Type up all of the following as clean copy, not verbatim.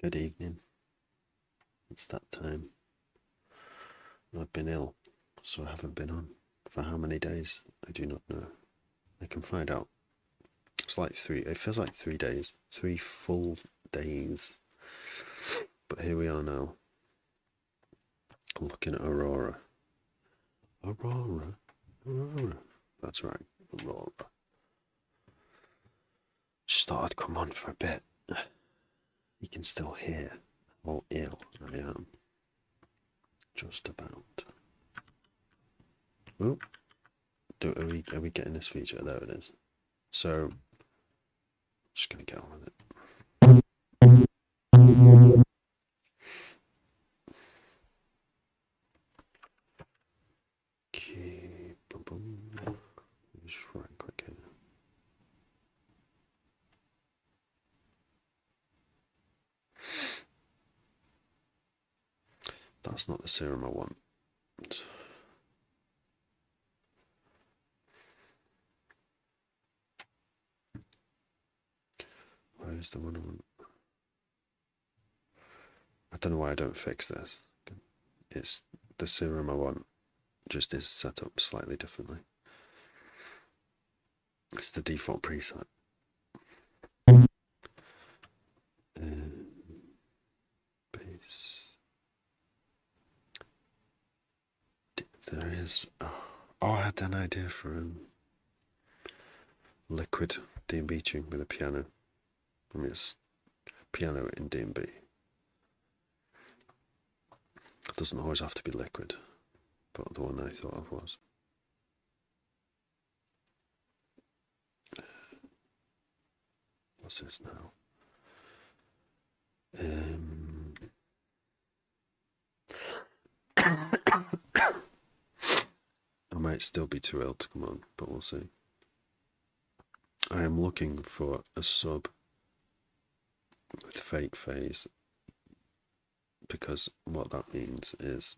Good evening. It's that time. I've been ill, so I haven't been on. For how many days? I do not know. I can find out. It feels like 3 days. 3 full days. But here we are now. Looking at Aurora. Aurora. Aurora. That's right. Aurora. Just thought I'd come on for a bit. You can still hear how ill I am. Just about. Oh, are we getting this feature? There it is. So, just gonna get on with it. Okay, boom, boom. Just right click here. That's not the serum I want. Where's the one I want? I don't know why I don't fix this. It's the serum I want, just is set up slightly differently. It's the default preset. Base. There is. Oh, I had an idea for liquid D&B tune with a piano. I mean, it's piano in D&B. It doesn't always have to be liquid, but the one I thought of was. What's this now? I might still be too ill to come on, but we'll see. I am looking for a sub with fake phase, because what that means is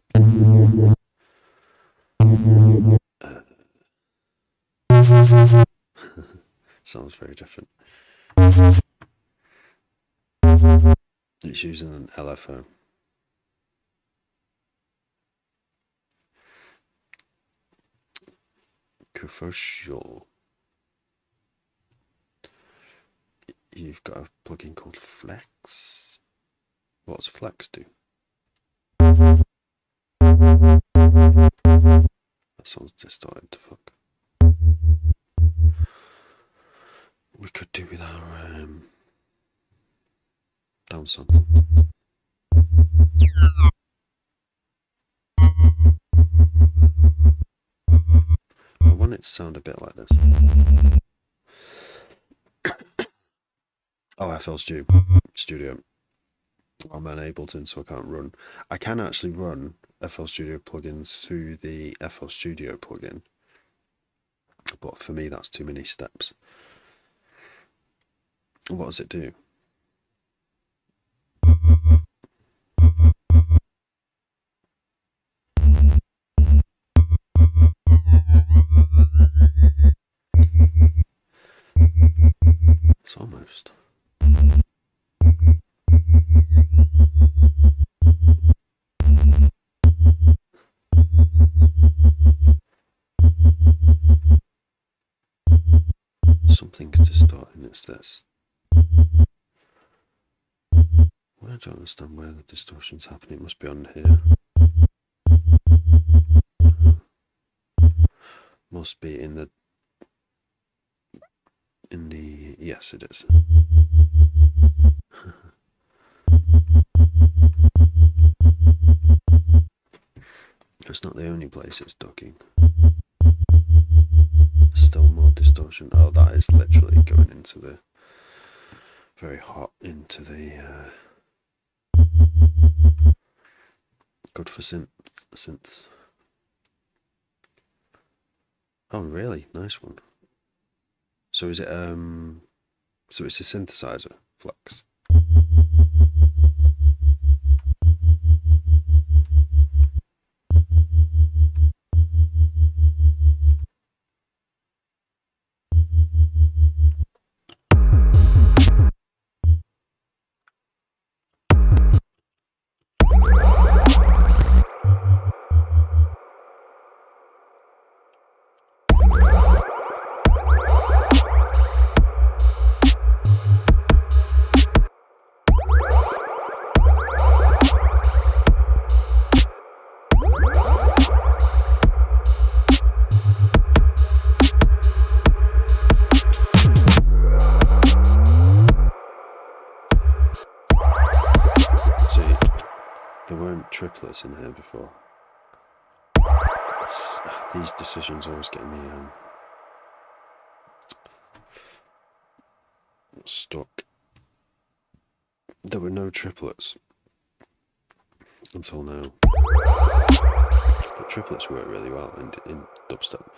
sounds very different. It's using an LFO. Controversial. You've got a plugin called Flex. What's Flex do? That sounds distorted to fuck. We could do with our down sample. I want it to sound a bit like this. Oh, FL Studio. I'm in Ableton, so I can't run. I can actually run FL Studio plugins through the FL Studio plugin, but for me that's too many steps. What does it do? It's almost. Something's distorting, it's this. Well, I don't understand where the distortion's happening. It must be on here. Must be in the yes, it is. It's not the only place it's ducking. Still more distortion. Oh, that is literally going into the very hot into the good for synths. Oh, really? Nice one. So is it so it's a synthesizer, Flex. See, there weren't triplets in here before. These decisions always get me stuck. There were no triplets until now, but triplets work really well in dubstep.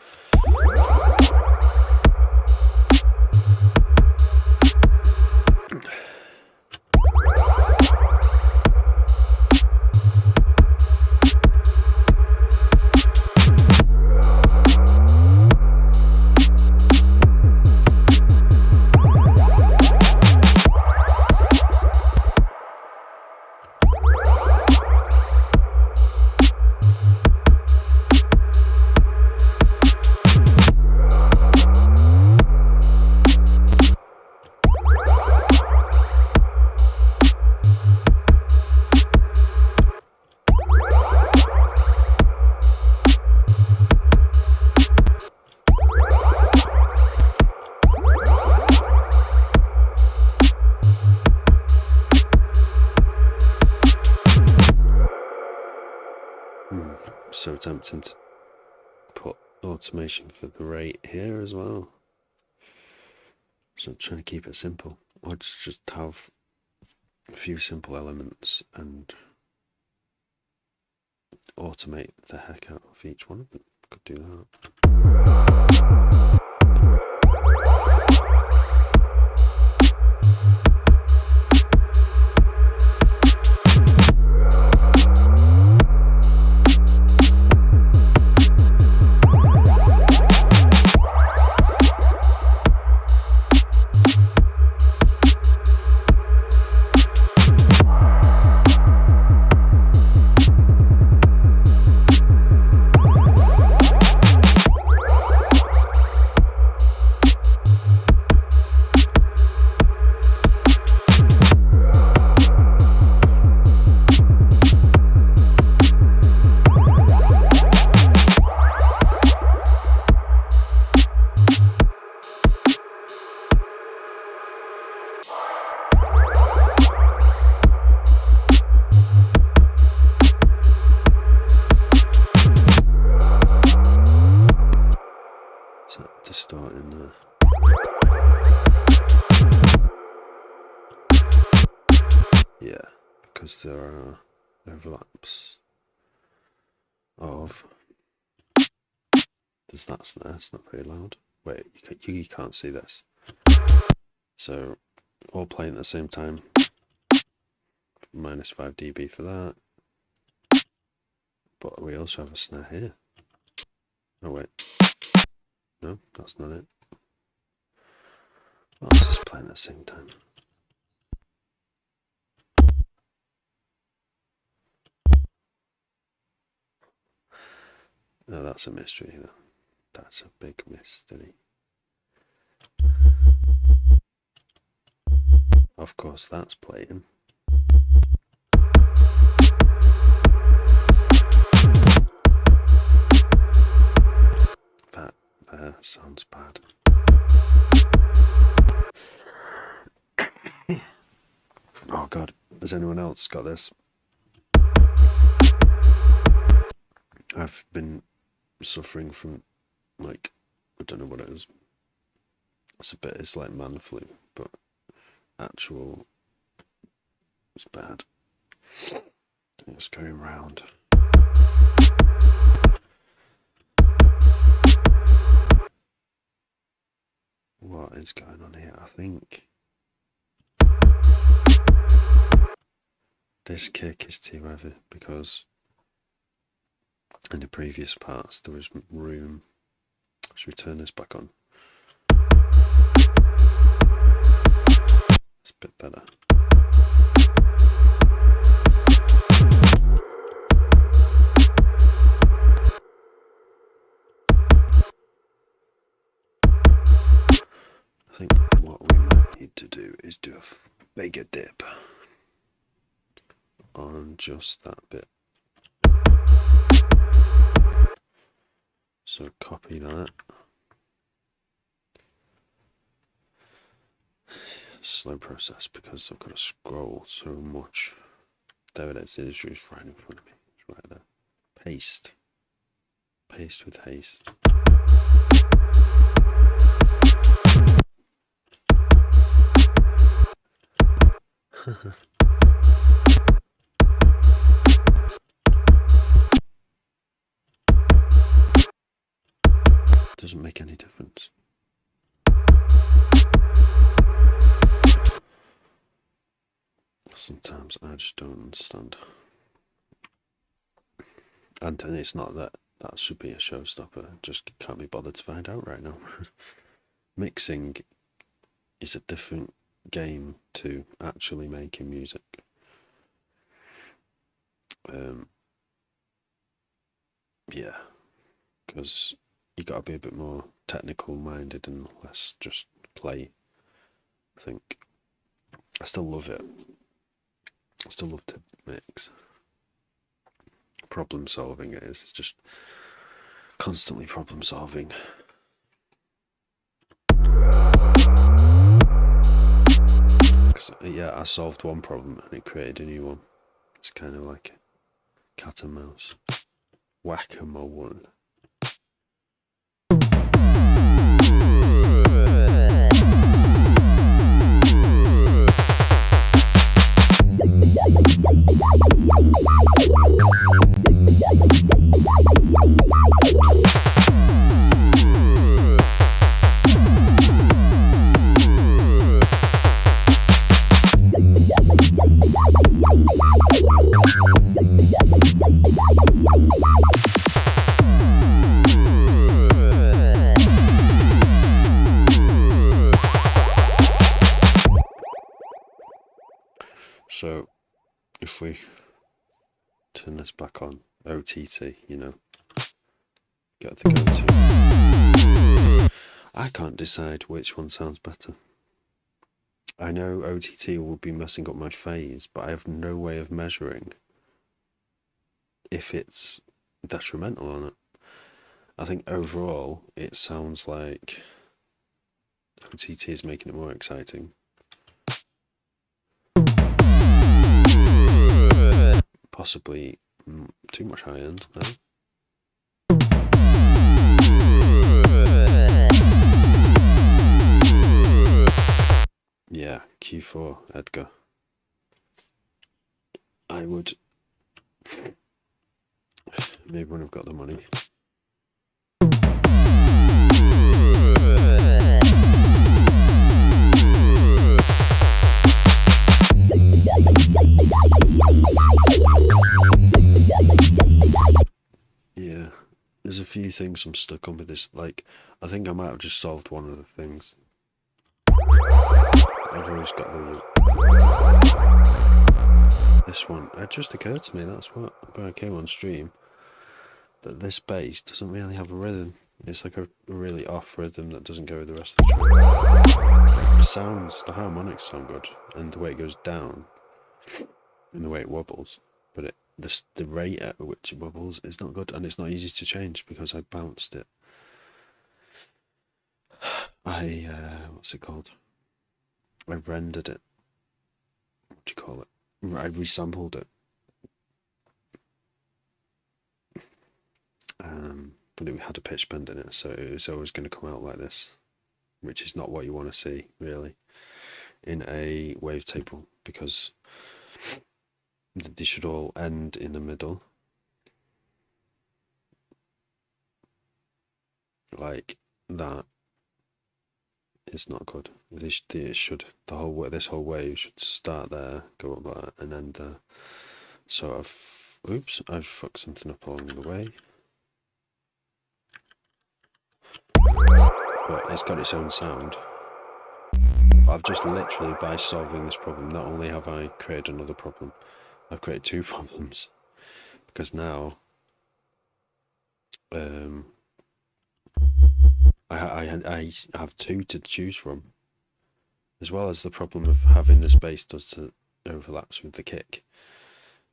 So tempting to put automation for the rate here as well. So I'm trying to keep it simple. Or just have a few simple elements and automate the heck out of each one of them. Could do that. To start in there. Yeah, because there are overlaps of. There's that snare. It's not very loud. Wait, you can't see this. So all playing at the same time. Minus 5 dB for that. But we also have a snare here. Oh wait. No, that's not it. Well, it's just playing at the same time. No, that's a mystery. That's a big mystery. Of course, that's playing. That there sounds bad. Oh god, has anyone else got this? I've been suffering from, like, I don't know what it is. It's like man flu, but actual, it's bad. It's going round. What is going on here? I think this kick is too heavy because in the previous parts there was room. Should we turn this back on? It's a bit better. I think what we might need to do is do a bigger dip on just that bit. So copy that. Slow process because I've got to scroll so much. There it is. It's right in front of me. It's right there. Paste. Paste with haste. Doesn't make any difference. Sometimes I just don't understand. And it's not that should be a showstopper. Just can't be bothered to find out right now. Mixing is a different game to actually making music. Yeah, because you got to be a bit more technical minded and less just play. I think I still love it. I still love to mix. Problem solving it is. It's just constantly problem solving. Yeah, I solved one problem and it created a new one. It's kind of like cat and mouse. Whack-a-mole. So, if we turn this back on, OTT, you know, get the go-to. I can't decide which one sounds better. I know OTT will be messing up my phase, but I have no way of measuring if it's detrimental or not. I think overall it sounds like OTT is making it more exciting. Possibly too much high end now. Yeah, Q4, Edgar. I would, maybe when I've got the money. Yeah, there's a few things I'm stuck on with this. Like, I think I might have just solved one of the things. I've always got this one. It just occurred to me, that's what, when I came on stream, that this bass doesn't really have a rhythm. It's like a really off rhythm that doesn't go with the rest of the track. It sounds, the harmonics sound good, and the way it goes down, and the way it wobbles, but the rate at which it wobbles is not good, and it's not easy to change because I bounced it. What's it called? I rendered it. What do you call it? I resampled it. But it had a pitch bend in it, so it was always going to come out like this, which is not what you want to see, really, in a wavetable, because they should all end in the middle. Like that is not good. This whole wave should start there, go up there, and end there. So I've fucked something up along the way. But it's got its own sound. I've just literally, by solving this problem, not only have I created another problem, I've created two problems. Because now, I have two to choose from, as well as the problem of having this bass overlaps with the kick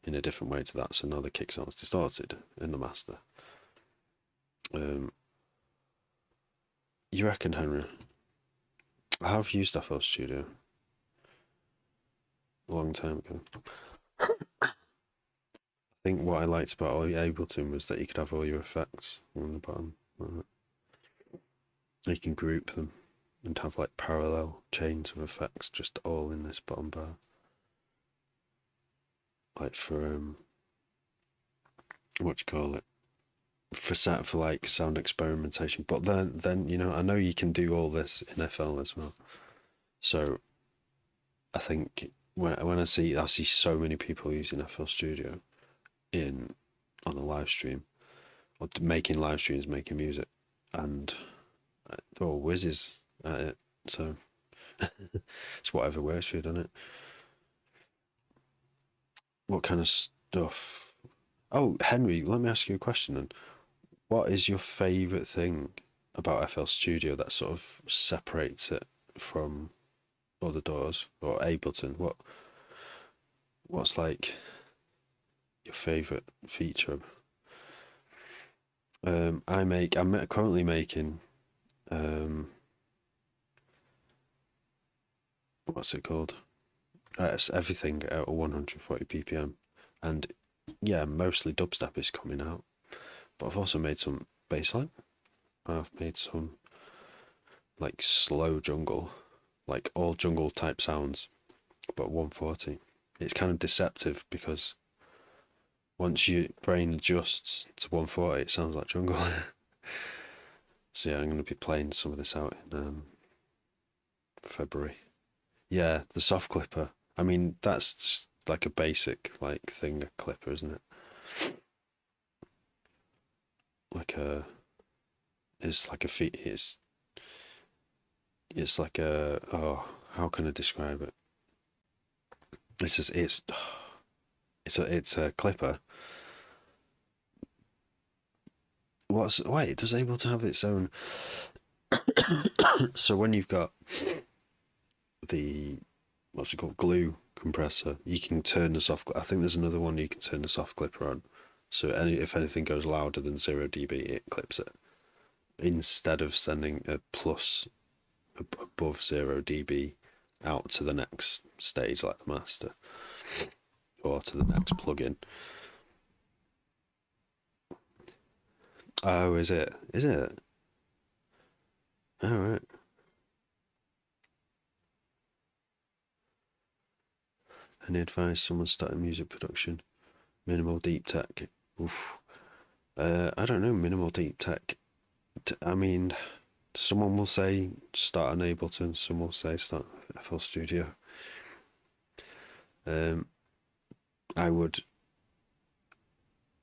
in a different way to that, so now the kick sounds distorted in the master. You reckon, Henry? I have used FL Studio a long time ago. think what I liked about Ableton was that you could have all your effects on the bottom. You can group them and have like parallel chains of effects just all in this bottom bar. Like for what you call it? For like sound experimentation. But then I know you can do all this in FL as well. So I think when I see so many people using FL Studio on a live stream or making live streams, making music, and they're all whizzes at it. So it's whatever works for you, doesn't it? What kind of stuff? Oh, Henry, let me ask you a question then. What is your favourite thing about FL Studio that sort of separates it from other doors or Ableton? What's like your favourite feature? I'm currently making what's it called? It's everything at 140 ppm, and yeah, mostly dubstep is coming out. But I've also made some bassline. I've made some like slow jungle, like all jungle type sounds, but 140. It's kind of deceptive because once your brain adjusts to 140, it sounds like jungle. So yeah, I'm going to be playing some of this out in February. Yeah, the soft clipper. I mean, that's like a basic like thing, a clipper, isn't it? Like a, it's like a feat. It's like a, oh, how can I describe it? It's just it's a clipper. Wait? Does Ableton have its own? So when you've got the what's it called, glue compressor, you can turn the soft. I think there's another one you can turn the soft clipper on. So if anything goes louder than 0 dB, it clips it instead of sending a plus above 0 dB out to the next stage like the master or to the next plugin. Oh, is it? Is it? All right. Any advice someone starting music production? Minimal deep tech. Oof. I don't know. Minimal deep tech. I mean, someone will say start an Ableton. Some will say start FL Studio. I would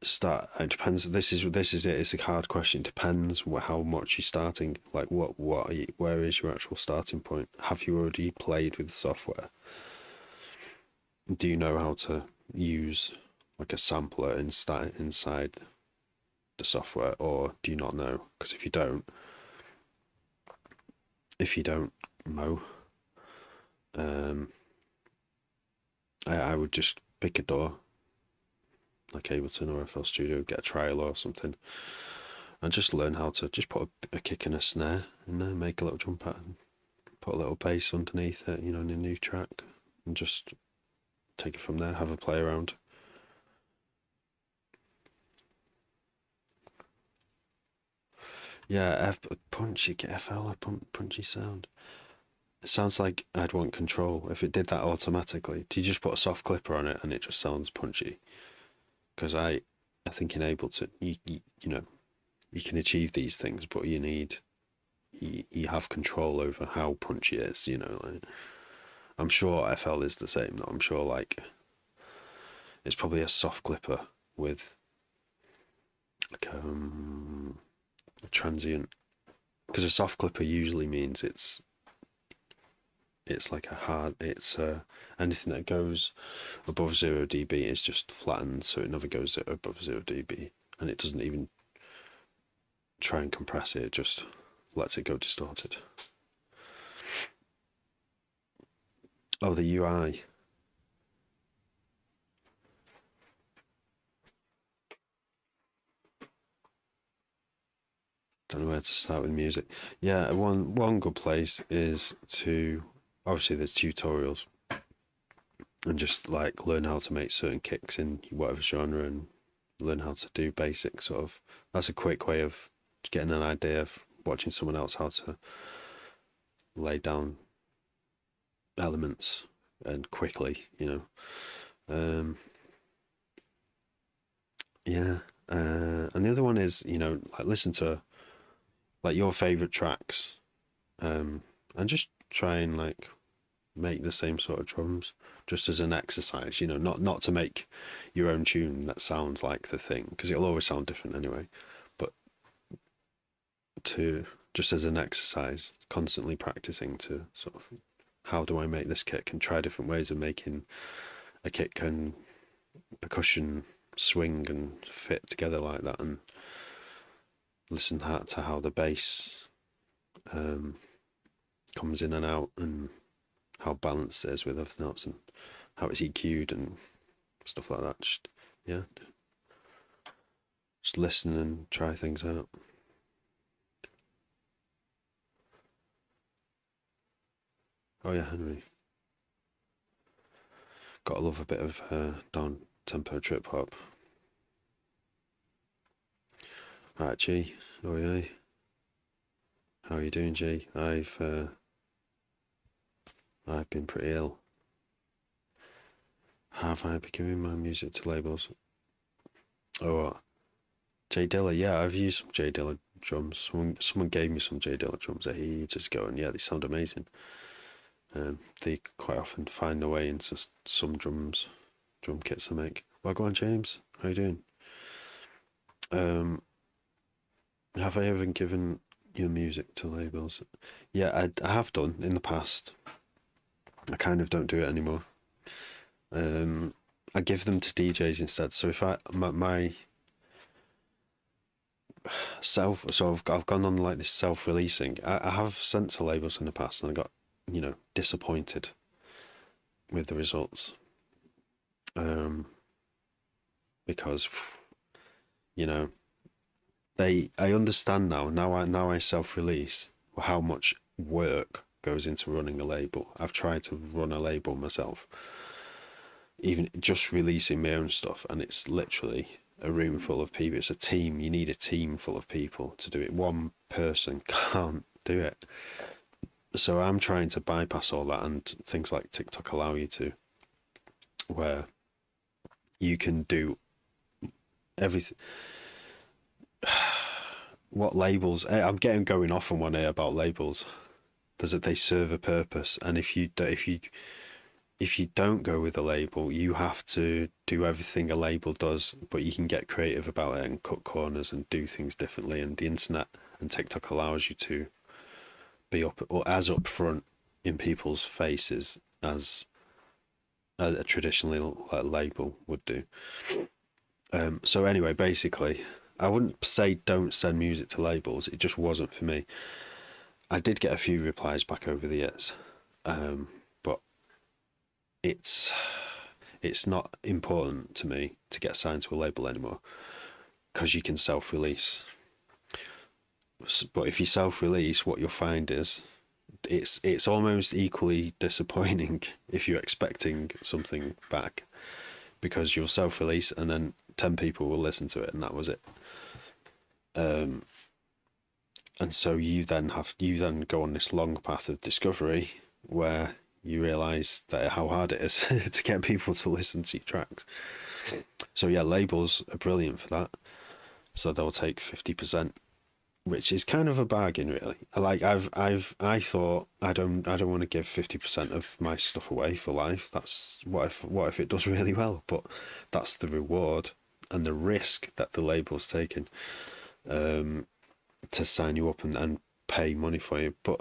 start. It depends. This is it. It's a hard question. It depends how much you're starting. Like where is your actual starting point? Have you already played with the software? Do you know how to use like a sampler inside the software, or do you not know? Because if you don't know, I would just pick a DAW like Ableton or FL Studio, get a trial or something, and just learn how to just put a kick and a snare in there, make a little drum pattern, put a little bass underneath it, in a new track, and just take it from there, have a play around. Yeah, punchy, get FL, a punchy sound. It sounds like I'd want control if it did that automatically. Do you just put a soft clipper on it and it just sounds punchy? Because I think in Ableton, you can achieve these things, but you have control over how punchy it is. Like I'm sure FL is the same. Though. I'm sure like it's probably a soft clipper with like a transient, because a soft clipper usually means it's like a hard, it's anything that goes above 0 dB is just flattened, so it never goes above 0 dB, and it doesn't even try and compress it, it just lets it go distorted. Oh, the UI. Don't know where to start with music. Yeah, one good place is to, obviously there's tutorials, and just like learn how to make certain kicks in whatever genre and learn how to do basic sort of. That's a quick way of getting an idea of watching someone else how to lay down elements and quickly, yeah. And the other one is, like listen to like your favorite tracks, and just try and like make the same sort of drums just as an exercise, not to make your own tune that sounds like the thing, because it'll always sound different anyway, but to just as an exercise, constantly practicing to sort of, how do I make this kick, and try different ways of making a kick and percussion swing and fit together like that, and listen to how the bass comes in and out, and how balanced it is with everything else, and how it's EQ'd and stuff like that. Just listen and try things out. Oh yeah, Henry. Gotta love a bit of down tempo trip hop. Right, G. Oh yeah. How are you doing, G? I've been pretty ill. Have I been giving my music to labels? Oh, what? J Dilla, yeah, I've used some J Dilla drums. Someone gave me some J Dilla drums ages ago, and yeah, they sound amazing. They quite often find their way into some drum kits I make. Well, go on, James. How you doing? Have I ever given your music to labels? Yeah, I have done in the past. I kind of don't do it anymore. I give them to DJs instead. So if my self, so I've gone on like this self-releasing. I have sent to labels in the past, and I got disappointed with the results, because I understand now I self-release how much work goes into running a label. I've tried to run a label myself, even just releasing my own stuff, and it's literally a room full of people. It's a team. You need a team full of people to do it. One person can't do it. So I'm trying to bypass all that, and things like TikTok allow you to, where you can do everything. What labels? I'm getting going off on one here about labels. They serve a purpose, and if you don't go with a label, you have to do everything a label does, but you can get creative about it and cut corners and do things differently. And the internet and TikTok allows you to be as upfront in people's faces as a traditional label would do. So anyway, basically, I wouldn't say don't send music to labels. It just wasn't for me. I did get a few replies back over the years, but it's not important to me to get signed to a label anymore, because you can self-release. But if you self-release, what you'll find is it's almost equally disappointing if you're expecting something back, because you'll self-release and then 10 people will listen to it, and that was it. And so you then go on this long path of discovery where you realise that how hard it is to get people to listen to your tracks. So yeah, labels are brilliant for that. So they'll take 50%, which is kind of a bargain, really. Like I thought I don't want to give 50% of my stuff away for life. That's what if it does really well? But that's the reward and the risk that the label's taken, to sign you up and pay money for you. But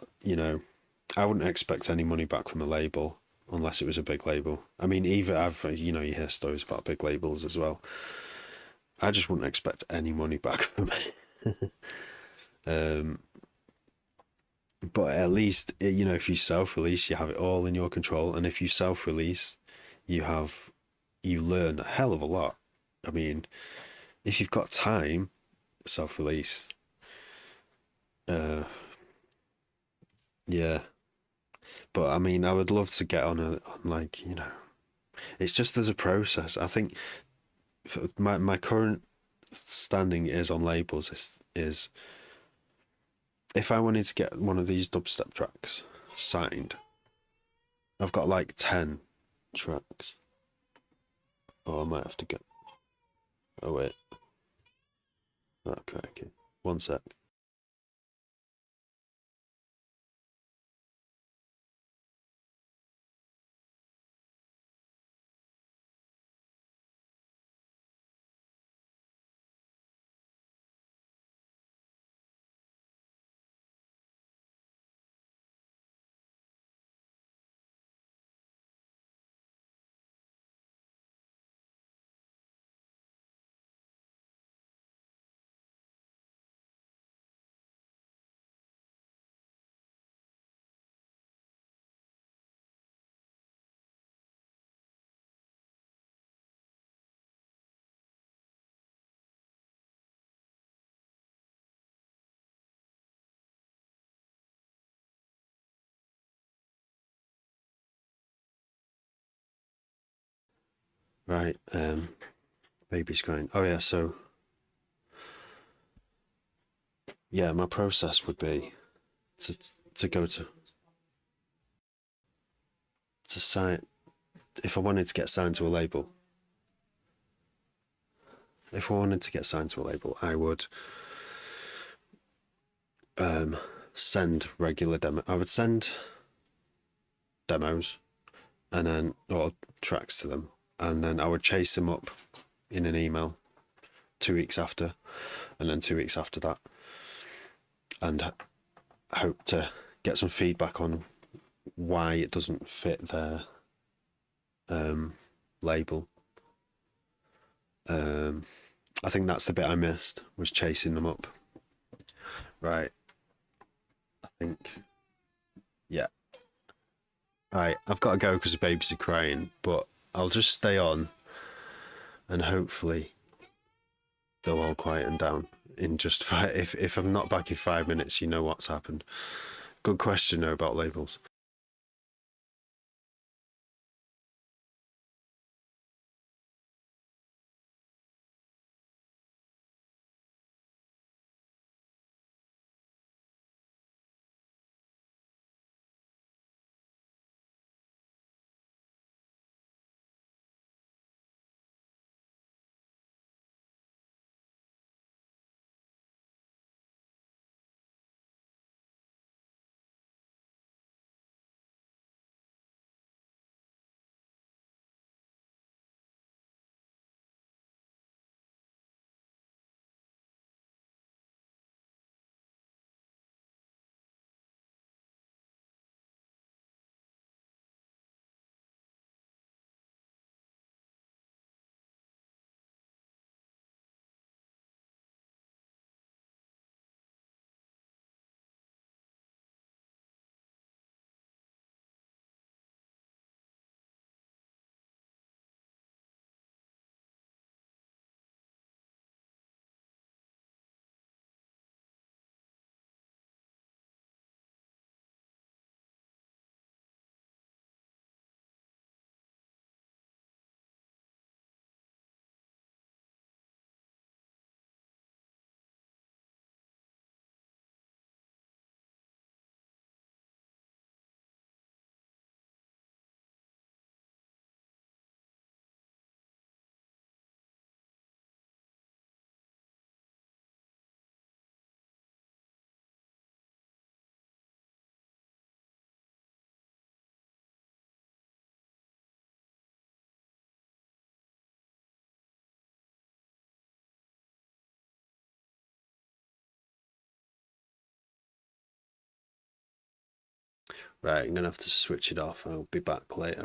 I wouldn't expect any money back from a label unless it was a big label. I mean, you hear stories about big labels as well. I just wouldn't expect any money back from it. But at least, if you self-release, you have it all in your control. And if you self-release, you learn a hell of a lot. I mean, if you've got time, self-release. Yeah. But I mean, I would love to get on like, It's just there's a process. I think my current standing is on labels is if I wanted to get one of these dubstep tracks signed, I've got like 10 tracks. Oh, I might have to get. Oh wait. Okay. 1 sec. Right. Baby's crying. Oh yeah. So yeah, my process would be to to go to sign. If I wanted to get signed to a label, I would send regular demo. I would send demos and then or tracks to them, and then I would chase them up in an email 2 weeks after, and then 2 weeks after that, and hope to get some feedback on why it doesn't fit their label. I think that's the bit I missed, was chasing them up. Right. I think. Yeah. Right. I've got to go because the babies are crying, but I'll just stay on and hopefully they'll all quieten down in just five. If I'm not back in 5 minutes, you know what's happened. Good question though about labels. Right, I'm gonna have to switch it off. I'll be back later.